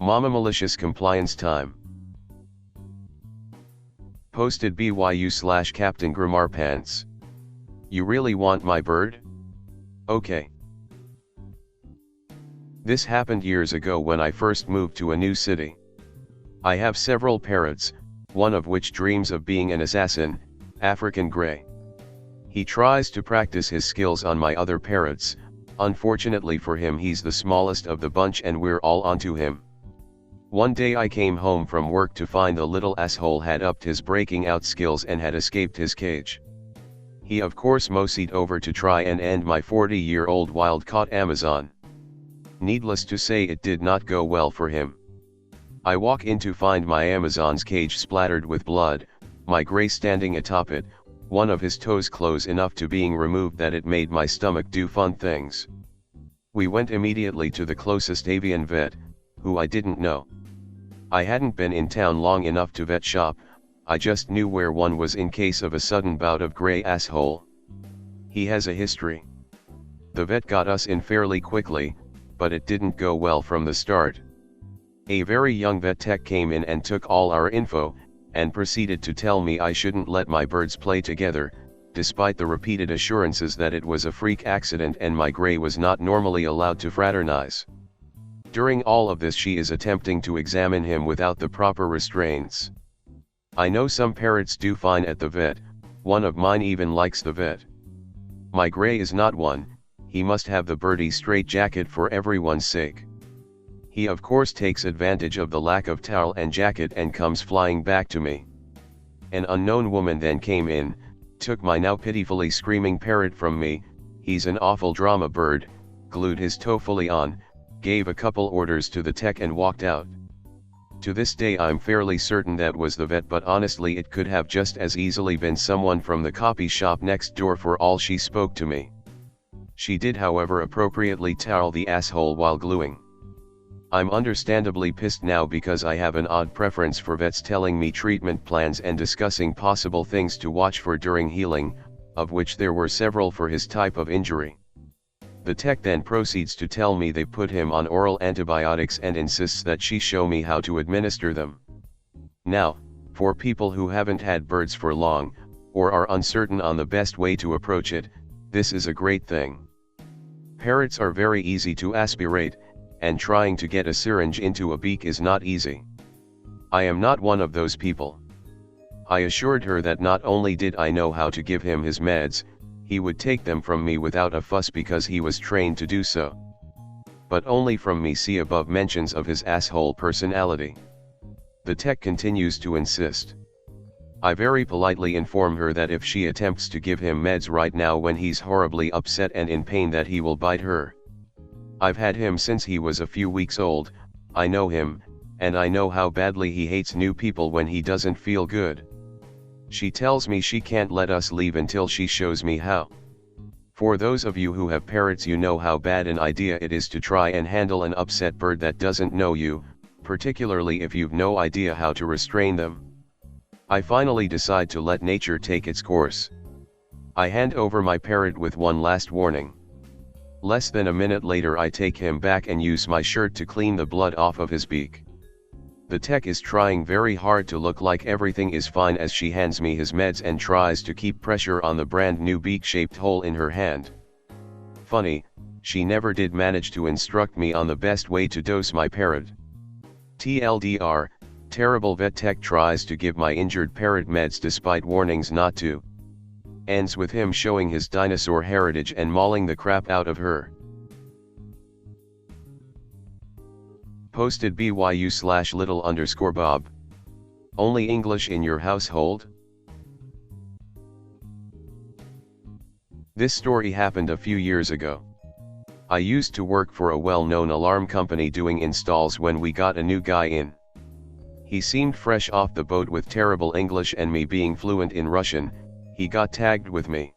Mama Malicious Compliance Time. Posted BYU/Captain Grammar Pants. You really want my bird? Okay. This happened years ago when I first moved to a new city. I have several parrots, one of which dreams of being an assassin, African Grey. He tries to practice his skills on my other parrots. Unfortunately for him, he's the smallest of the bunch and we're all onto him. One day I came home from work to find the little asshole had upped his breaking out skills and had escaped his cage. He of course moseyed over to try and end my 40-year-old wild-caught Amazon. Needless to say, it did not go well for him. I walk in to find my Amazon's cage splattered with blood, my Grey standing atop it, one of his toes close enough to being removed that it made my stomach do fun things. We went immediately to the closest avian vet, who I didn't know. I hadn't been in town long enough to vet shop, I just knew where one was in case of a sudden bout of Grey asshole. He has a history. The vet got us in fairly quickly, but it didn't go well from the start. A very young vet tech came in and took all our info, and proceeded to tell me I shouldn't let my birds play together, despite the repeated assurances that it was a freak accident and my Grey was not normally allowed to fraternize. During all of this she is attempting to examine him without the proper restraints. I know some parrots do fine at the vet, one of mine even likes the vet. My Grey is not one, he must have the birdie straitjacket for everyone's sake. He of course takes advantage of the lack of towel and jacket and comes flying back to me. An unknown woman then came in, took my now pitifully screaming parrot from me, he's an awful drama bird, glued his toe fully on, gave a couple orders to the tech and walked out. To this day I'm fairly certain that was the vet, but honestly it could have just as easily been someone from the copy shop next door for all she spoke to me. She did however appropriately towel the asshole while gluing. I'm understandably pissed now because I have an odd preference for vets telling me treatment plans and discussing possible things to watch for during healing, of which there were several for his type of injury. The tech then proceeds to tell me they put him on oral antibiotics and insists that she show me how to administer them. Now, for people who haven't had birds for long, or are uncertain on the best way to approach it, this is a great thing. Parrots are very easy to aspirate, and trying to get a syringe into a beak is not easy. I am not one of those people. I assured her that not only did I know how to give him his meds, he would take them from me without a fuss because he was trained to do so. But only from me. See above mentions of his asshole personality. The tech continues to insist. I very politely inform her that if she attempts to give him meds right now when he's horribly upset and in pain that he will bite her. I've had him since he was a few weeks old, I know him, and I know how badly he hates new people when he doesn't feel good. She tells me she can't let us leave until she shows me how. For those of you who have parrots, you know how bad an idea it is to try and handle an upset bird that doesn't know you, particularly if you've no idea how to restrain them. I finally decide to let nature take its course. I hand over my parrot with one last warning. Less than a minute later I take him back and use my shirt to clean the blood off of his beak. The tech is trying very hard to look like everything is fine as she hands me his meds and tries to keep pressure on the brand new beak-shaped hole in her hand. Funny, she never did manage to instruct me on the best way to dose my parrot. TLDR, terrible vet tech tries to give my injured parrot meds despite warnings not to. Ends with him showing his dinosaur heritage and mauling the crap out of her. Posted BYU/little_Bob. Only English in your household? This story happened a few years ago. I used to work for a well-known alarm company doing installs when we got a new guy in. He seemed fresh off the boat with terrible English, and me being fluent in Russian, he got tagged with me.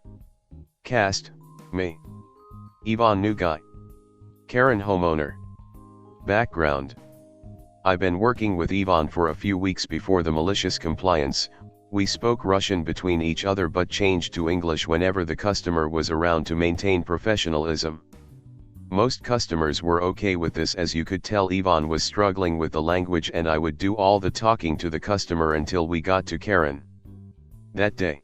Cast, me. Ivan new guy. Karen homeowner. Background. I've been working with Ivan for a few weeks before the malicious compliance. We spoke Russian between each other but changed to English whenever the customer was around to maintain professionalism. Most customers were okay with this, as you could tell Ivan was struggling with the language, and I would do all the talking to the customer until we got to Karen. That day.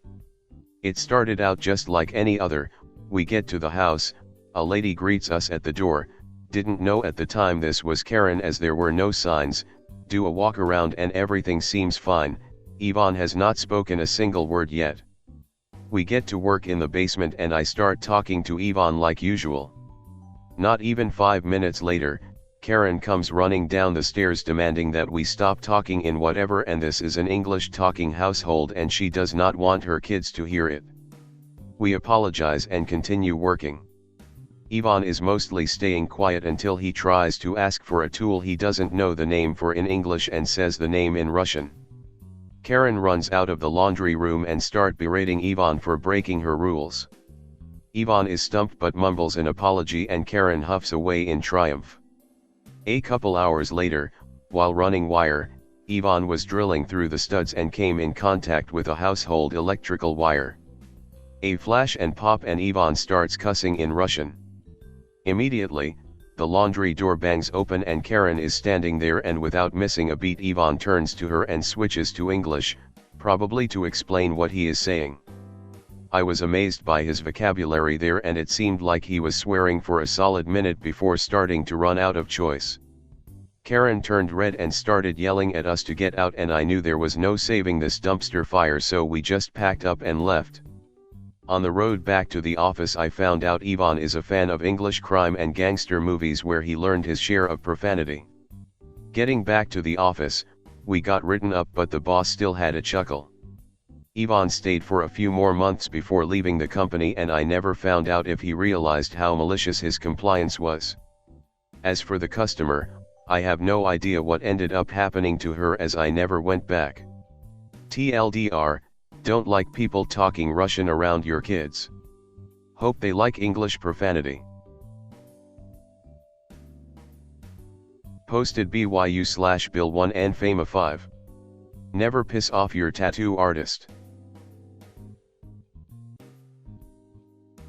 It started out just like any other. We get to the house, a lady greets us at the door. Didn't know at the time this was Karen as there were no signs. Do a walk around and everything seems fine. Ivan has not spoken a single word yet. We get to work in the basement and I start talking to Ivan like usual. Not even 5 minutes later, Karen comes running down the stairs demanding that we stop talking in whatever, and this is an English talking household and she does not want her kids to hear it. We apologize and continue working. Ivan is mostly staying quiet until he tries to ask for a tool he doesn't know the name for in English and says the name in Russian. Karen runs out of the laundry room and start berating Ivan for breaking her rules. Ivan is stumped but mumbles an apology and Karen huffs away in triumph. A couple hours later, while running wire, Ivan was drilling through the studs and came in contact with a household electrical wire. A flash and pop and Ivan starts cussing in Russian. Immediately, the laundry door bangs open and Karen is standing there, and without missing a beat Ivan turns to her and switches to English, probably to explain what he is saying. I was amazed by his vocabulary there, and it seemed like he was swearing for a solid minute before starting to run out of choice. Karen turned red and started yelling at us to get out, and I knew there was no saving this dumpster fire, so we just packed up and left. On the road back to the office I found out Ivan is a fan of English crime and gangster movies where he learned his share of profanity. Getting back to the office, we got written up but the boss still had a chuckle. Ivan stayed for a few more months before leaving the company, and I never found out if he realized how malicious his compliance was. As for the customer, I have no idea what ended up happening to her as I never went back. TLDR, don't like people talking Russian around your kids. Hope they like English profanity. Posted BYU/Bill1 and Fama5. Never piss off your tattoo artist.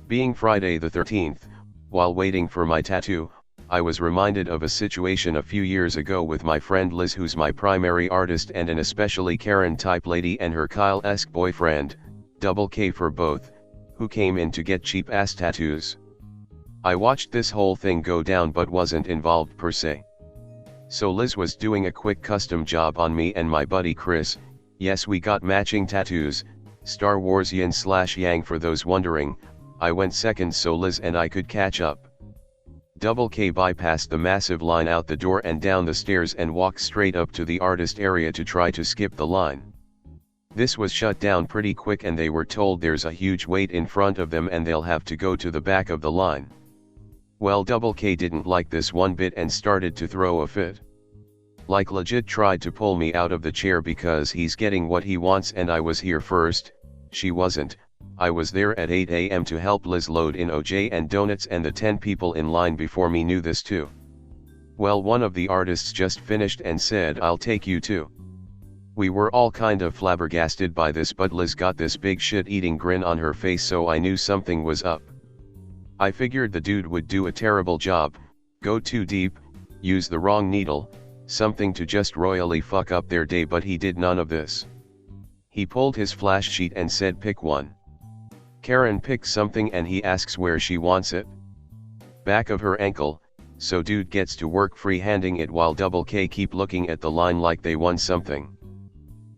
Being Friday the 13th, while waiting for my tattoo, I was reminded of a situation a few years ago with my friend Liz, who's my primary artist and an especially Karen type lady, and her Kyle-esque boyfriend, double K for both, who came in to get cheap ass tattoos. I watched this whole thing go down but wasn't involved per se. So Liz was doing a quick custom job on me and my buddy Chris. Yes, we got matching tattoos, Star Wars yin/yang for those wondering. I went second so Liz and I could catch up. Double K bypassed the massive line out the door and down the stairs and walked straight up to the artist area to try to skip the line. This was shut down pretty quick and they were told there's a huge wait in front of them and they'll have to go to the back of the line. Well, Double K didn't like this one bit and started to throw a fit. Like legit tried to pull me out of the chair because he's getting what he wants and I was here first. She wasn't. I was there at 8 a.m. to help Liz load in OJ and donuts, and the 10 people in line before me knew this too. Well, one of the artists just finished and said, "I'll take you too." We were all kind of flabbergasted by this, but Liz got this big shit-eating grin on her face, so I knew something was up. I figured the dude would do a terrible job, go too deep, use the wrong needle, something to just royally fuck up their day, but he did none of this. He pulled his flash sheet and said, "Pick one." Karen picked something and he asks where she wants it. Back of her ankle, so dude gets to work free-handing it while Double K keep looking at the line like they won something.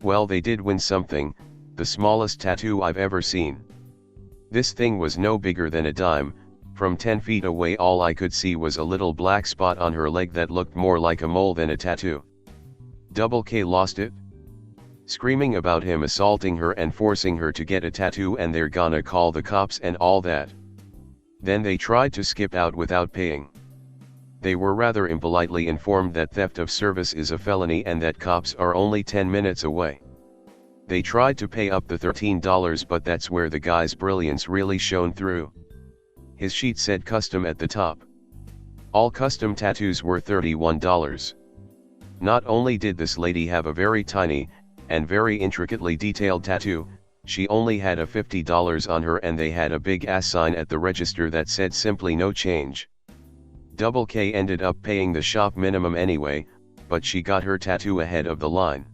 Well, they did win something, the smallest tattoo I've ever seen. This thing was no bigger than a dime. From 10 feet away all I could see was a little black spot on her leg that looked more like a mole than a tattoo. Double K lost it. Screaming about him assaulting her and forcing her to get a tattoo and they're gonna call the cops and all that. Then they tried to skip out without paying. They were rather impolitely informed that theft of service is a felony and that cops are only 10 minutes away. They tried to pay up the $13, but that's where the guy's brilliance really shone through. His sheet said custom at the top. All custom tattoos were $31. Not only did this lady have a very tiny, and very intricately detailed tattoo, she only had a $50 on her and they had a big ass sign at the register that said simply no change. Double K ended up paying the shop minimum anyway, but she got her tattoo ahead of the line.